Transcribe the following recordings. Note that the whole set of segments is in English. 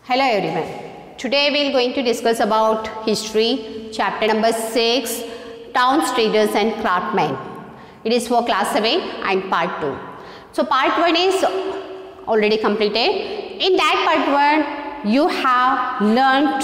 Hello everyone. Today we are going to discuss about history, chapter number 6, towns, traders and craftsmen. It is for class 7 and part 2. So part 1 is already completed. In that part 1 you have learnt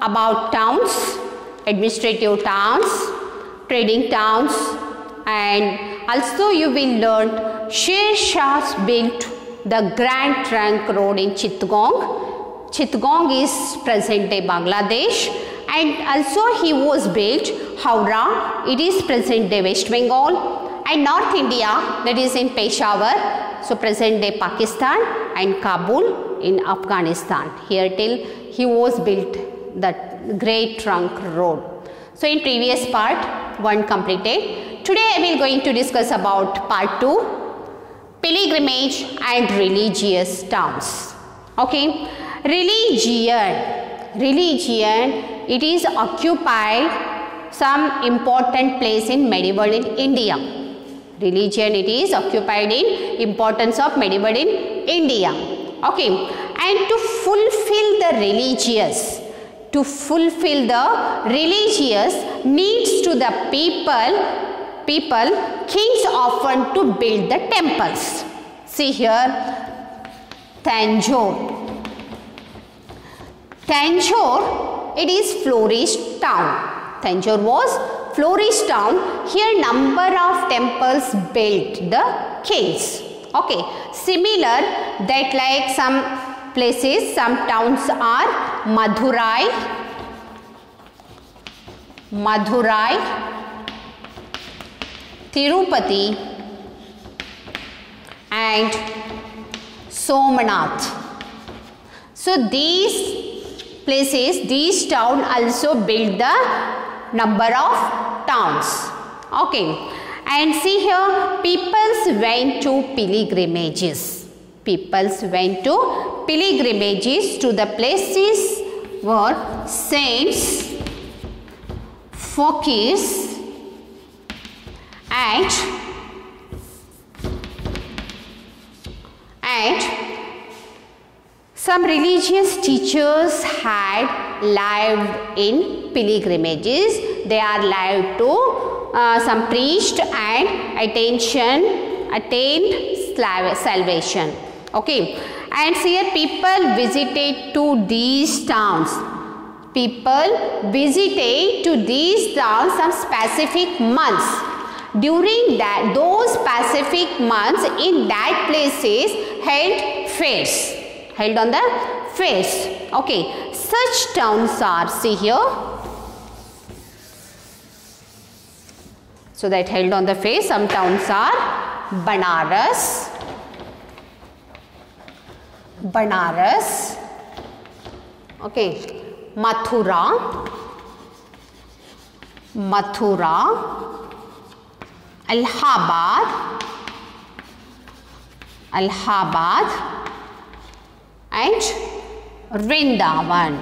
about towns, administrative towns, trading towns, and also you will learn Sher Shah built the Grand Trunk Road in Chittagong. Chittagong is present day Bangladesh, and also he was built Howrah, it is present day West Bengal, and North India, that is in Peshawar, so present day Pakistan, and Kabul in Afghanistan. Here till he was built the Great Trunk Road. So in previous part 1 completed. Today I will going to discuss about part 2, pilgrimage and religious towns. Okay. Religion, it is occupied some important place in medieval in India. Religion, it is occupied in importance of medieval in India. Okay, and to fulfill the religious needs to the people, kings often to build the temples. See here, Tanjore, it is flourish town. Tanjore was flourish town. Here number of temples built the kings. Okay. Similar that like some places, some towns are Madurai, Tirupati and Somnath. So these places, these towns also build the number of towns. Okay, and see here, peoples went to pilgrimages. Peoples went to pilgrimages to the places where saints, fakirs and some religious teachers had lived in pilgrimages. They are lived to some priest and attained salvation. Okay, and here people visited to these towns. People visited to these towns some specific months. During those specific months, in that places held fairs. Held on the fairs. Okay, such towns are, see here, so that held on the fairs. Some towns are Banaras, okay, Mathura, Allahabad and Vrindavan.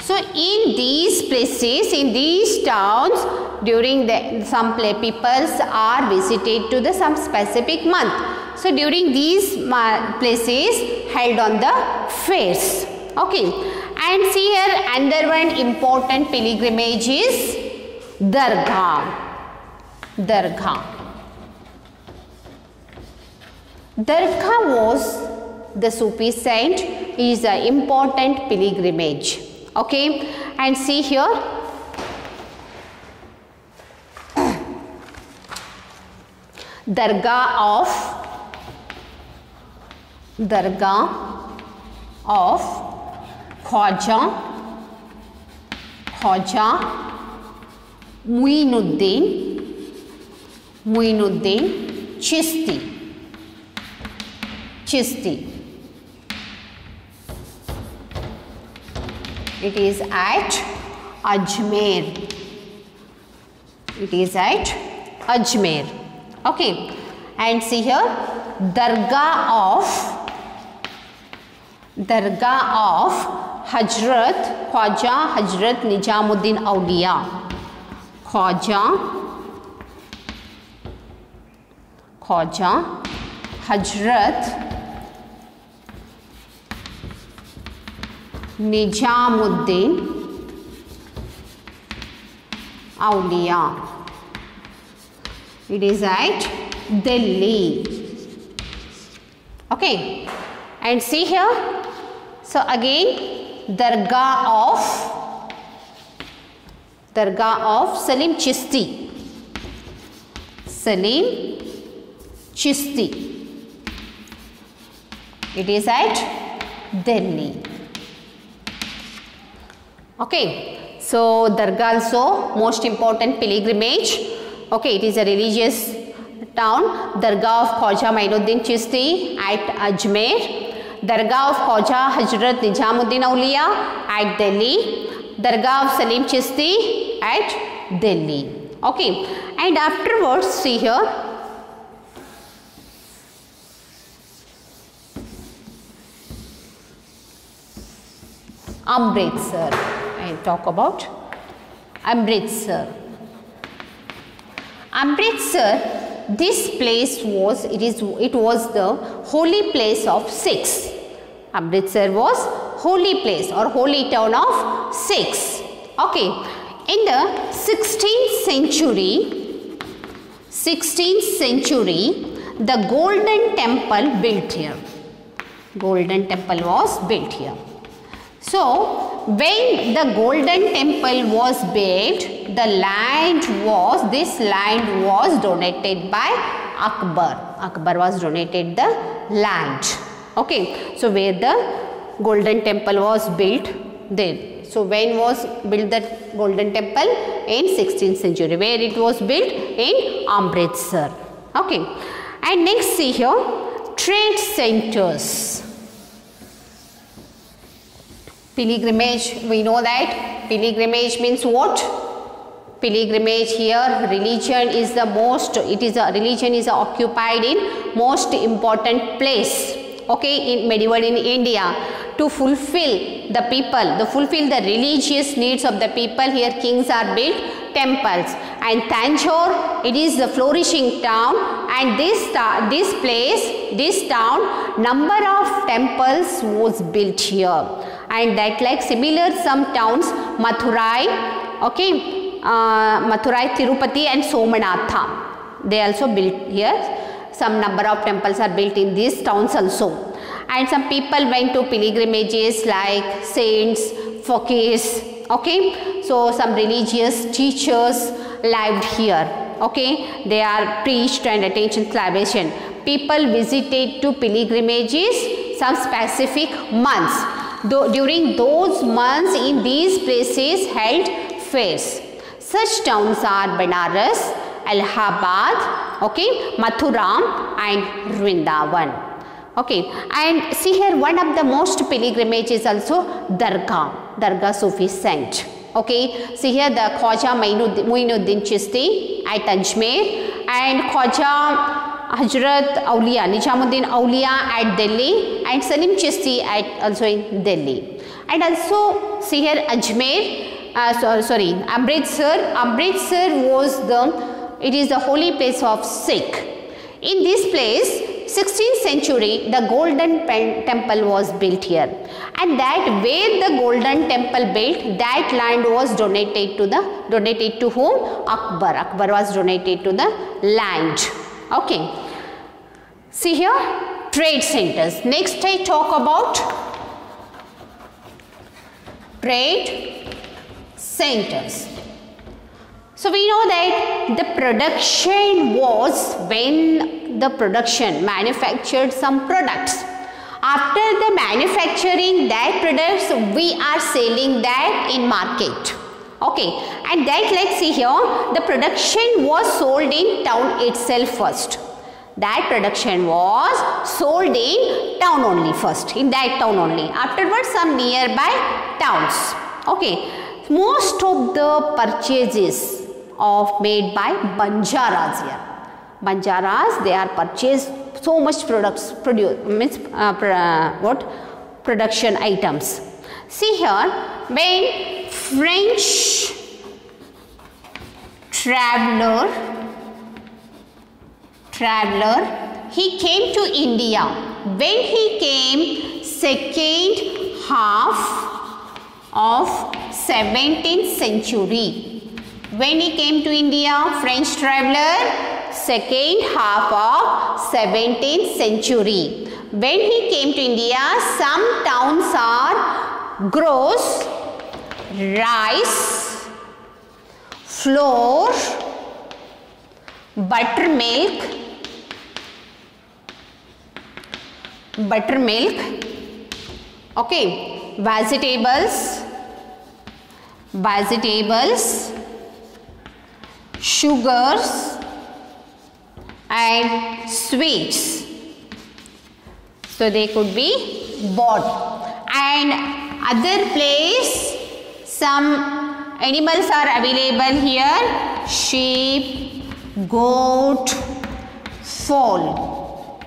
So in these places, in these towns, during some peoples are visited to the some specific month. So during these places held on the fairs. Okay, and see here another one important pilgrimage is Dargah. Dargah was the Sufi saint, is an important pilgrimage. Okay, and see here, Dargah of Khwaja Muinuddin Chishti. It is at Ajmer. Okay, and see here, Dargah of Hazrat Khwaja Hazrat Nizamuddin Auliya. Khwaja Hazrat Nijamuddin Auliya. It is at Delhi. Okay, and see here. So again, Dargah of Salim Chishti. Salim Chishti. It is at Delhi. Okay, so Dargah also most important pilgrimage. Okay, it is a religious town. Dargah of Khwaja Mainuddin Chishti at Ajmer. Dargah of Khwaja Hazrat Nijamuddin Auliya at Delhi. Dargah of Salim Chishti at Delhi. Okay, and afterwards see here. Amritsar. I talk about Amritsar. Amritsar, this place was, it was the holy place of Sikhs. Amritsar was holy place or holy town of Sikhs. Okay, in the 16th century, the Golden Temple built here. Golden Temple was built here. So, when the Golden Temple was built, this land was donated by Akbar. Akbar was donated the land. Okay, so where the Golden Temple was built then. So, when was built that Golden Temple? In 16th century. Where it was built? In Amritsar. Okay, and next see here, trade centers. Pilgrimage, we know that pilgrimage means what? Pilgrimage here, religion is the most, religion is occupied in most important place, okay, in medieval in India, to fulfill the religious needs of the people. Here kings are built temples, and Tanjore, it is the flourishing town, and this town, number of temples was built here. And that like similar some towns, Mathurai, okay, Mathurai, Tirupati and Somanatha, they also built here. Some number of temples are built in these towns also. And some people went to pilgrimages like saints, fakirs, okay. So some religious teachers lived here, okay. They are preached and attention celebration. People visited to pilgrimages some specific months. During those months, in these places held fairs. Such towns are Banaras, Allahabad, okay, Mathura and Vrindavan. Okay, and see here, one of the most pilgrimage is also Dargah Sufi saint. Okay, see here the Khwaja Mainuddin Chishti at Ajmer and Khwaja Hazrat Auliya, Nijamuddin Auliya at Delhi, and Salim Chishti at also in Delhi. And also see here Ajmer, Amritsar was it is the holy place of Sikh. In this place, 16th century, the Golden Temple was built here, and that where the Golden Temple built, that land was donated to whom? Akbar. Akbar was donated to the land. Okay, see here, trade centers. Next I talk about trade centers. So we know that the production was when the production manufactured some products. After the manufacturing that products, we are selling that in market. Okay, and that let's see here, the production was sold in town itself first. That production was sold in town only first, in that town only. Afterwards, some nearby towns. Okay, most of the purchases made by Banjaras here. Banjaras, they are purchased so much products, production items. See here, when French traveler, he came to India. When he came, second half of 17th century. When he came to India, French traveler, second half of 17th century. When he came to India, some towns are grows rice, flour, buttermilk, okay, vegetables, sugars and sweets. So they could be bought. And other place, some animals are available here, sheep, goat, foal.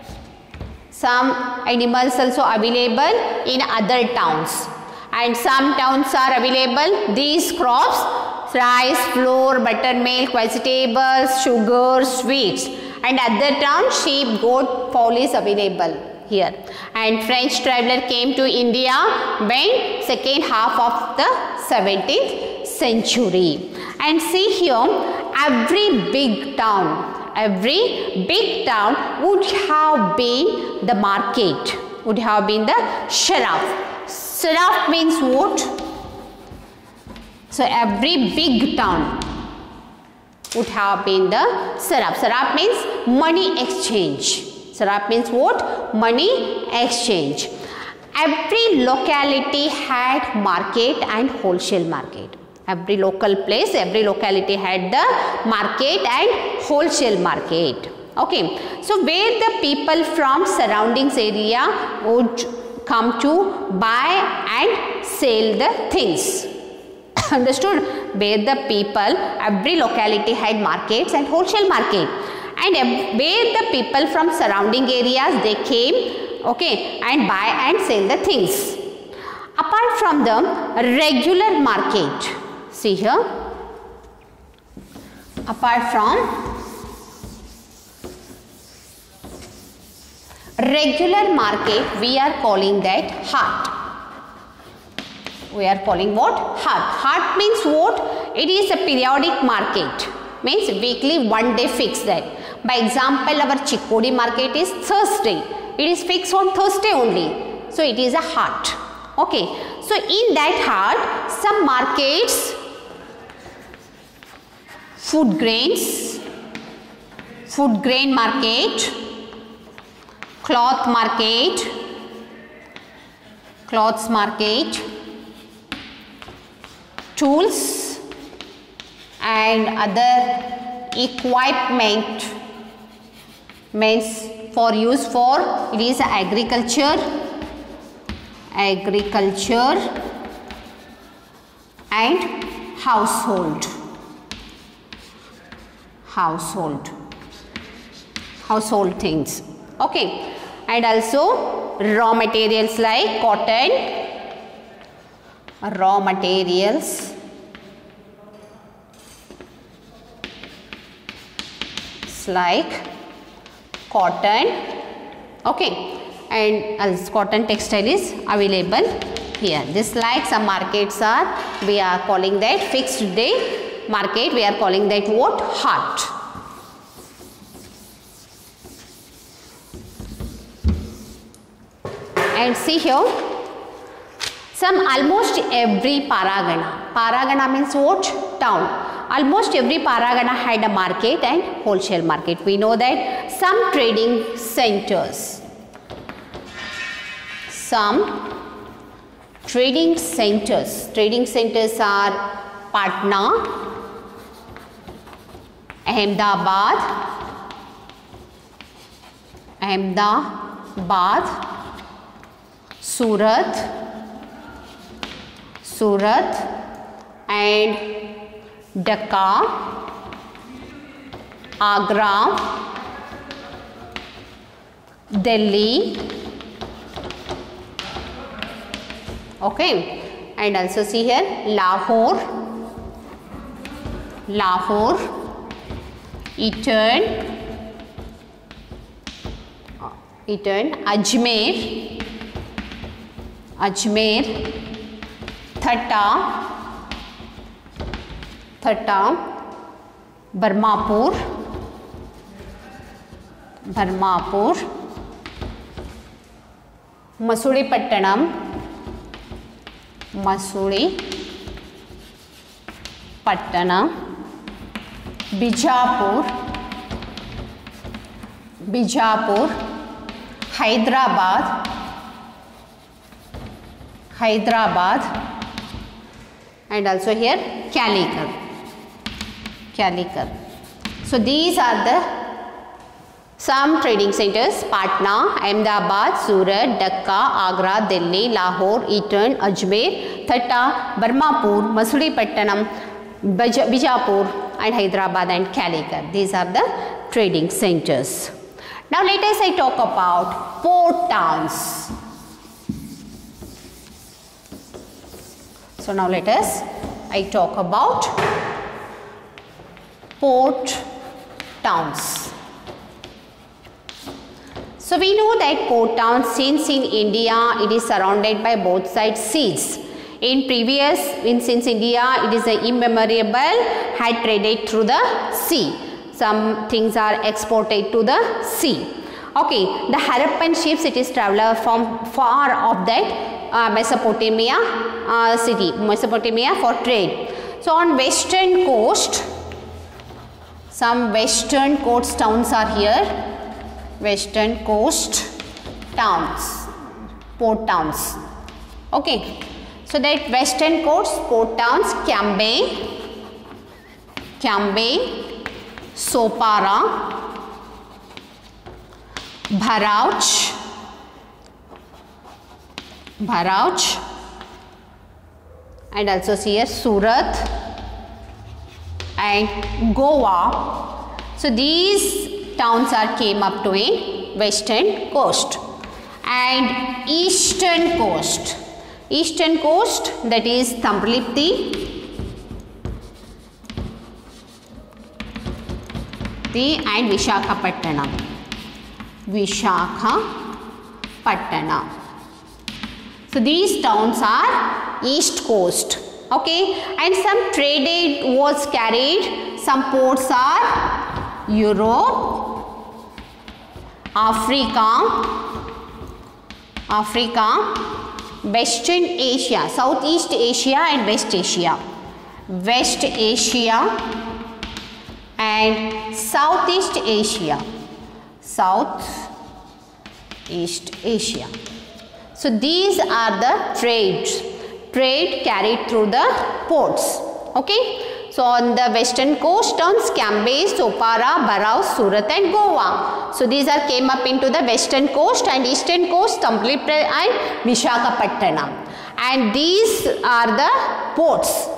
Some animals also available in other towns, and some towns are available these crops, rice, flour, buttermilk, vegetables, sugar, sweets, and other towns sheep, goat, fowl is available here. And French traveler came to India when second half of the 17th century. And see here, every big town would have been the market, would have been the sharaf. Sharaf means what? So every big town would have been the sharaf. Sharaf means money exchange. Sharaf means what? Money exchange. Every locality had market and wholesale market. Every local place, every locality had the market and wholesale market. Okay. So where the people from surroundings area would come to buy and sell the things. Understood? Where the people, every locality had markets and wholesale market. And where the people from surrounding areas, they came, okay, and buy and sell the things. Apart from the regular market, see here, apart from regular market, we are calling that haat. We are calling what? Haat. Haat means what? It is a periodic market. Means weekly, one day fixed that. By example, our Chikkodi market is Thursday. It is fixed on Thursday only. So it is a haat. Okay. So in that haat, some markets, food grain market, cloths market, tools and other equipment means for use for, it is agriculture and household things. Okay. And also raw materials like cotton, like cotton, okay, and as cotton textile is available here. Just like some markets are, we are calling that fixed day market, we are calling that what? Haat. And see here, some almost every paragana means what? Town. Almost every paragana had a market and wholesale market. We know that some trading centers are Patna, Ahmedabad, Surat and Dhaka, Agra, Delhi, okay, and also see here Lahore, Eton, Ajmer, Thatta, Barmapur, Masulipattanam, Bijapur, Hyderabad, and also here Calicut. So these are the some trading centers: Patna, Ahmedabad, Surat, Dhaka, Agra, Delhi, Lahore, Eton, Ajmer, Thatta, Barmapur, Masulipattanam, Bijapur, and Hyderabad and Calicut. These are the trading centers. Now let us talk about port towns. So now let us talk about port towns. So we know that port towns, since in India it is surrounded by both sides seas. Since India it is immemorable had traded through the sea. Some things are exported to the sea. Okay, the Harappan ships, it is traveler from far off that Mesopotamia for trade. So on western coast, some western coast towns are here. Western coast towns, port towns. Okay, so that western coast port towns: Cambay, Sopara, Bharuch, and also here Surat and Goa. So these towns came up to a western coast. And eastern coast, that is Tambalipti and Vishakhapattanam. So these towns are east coast. Okay, and some trade was carried. Some ports are Europe, Africa, Western Asia, Southeast Asia and West Asia, and Southeast Asia. So these are the trade carried through the ports. Okay. So on the western coast towns: Cambay, Sopara, Bharuch, Surat and Goa. So these came up into the western coast, and eastern coast Tambalipti and Vishakhapattanam. And these are the ports,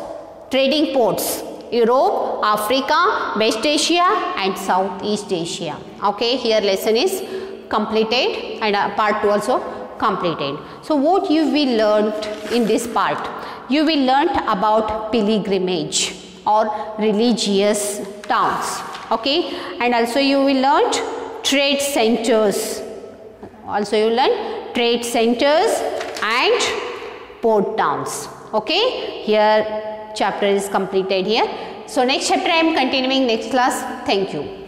trading ports: Europe, Africa, West Asia and Southeast Asia. Okay, here lesson is completed and part 2 also completed. So what you will learnt in this part? You will learnt about pilgrimage or religious towns. Okay, and also you will learn trade centers. And port towns. Okay, here chapter is completed here. So next chapter I am continuing next class. Thank you.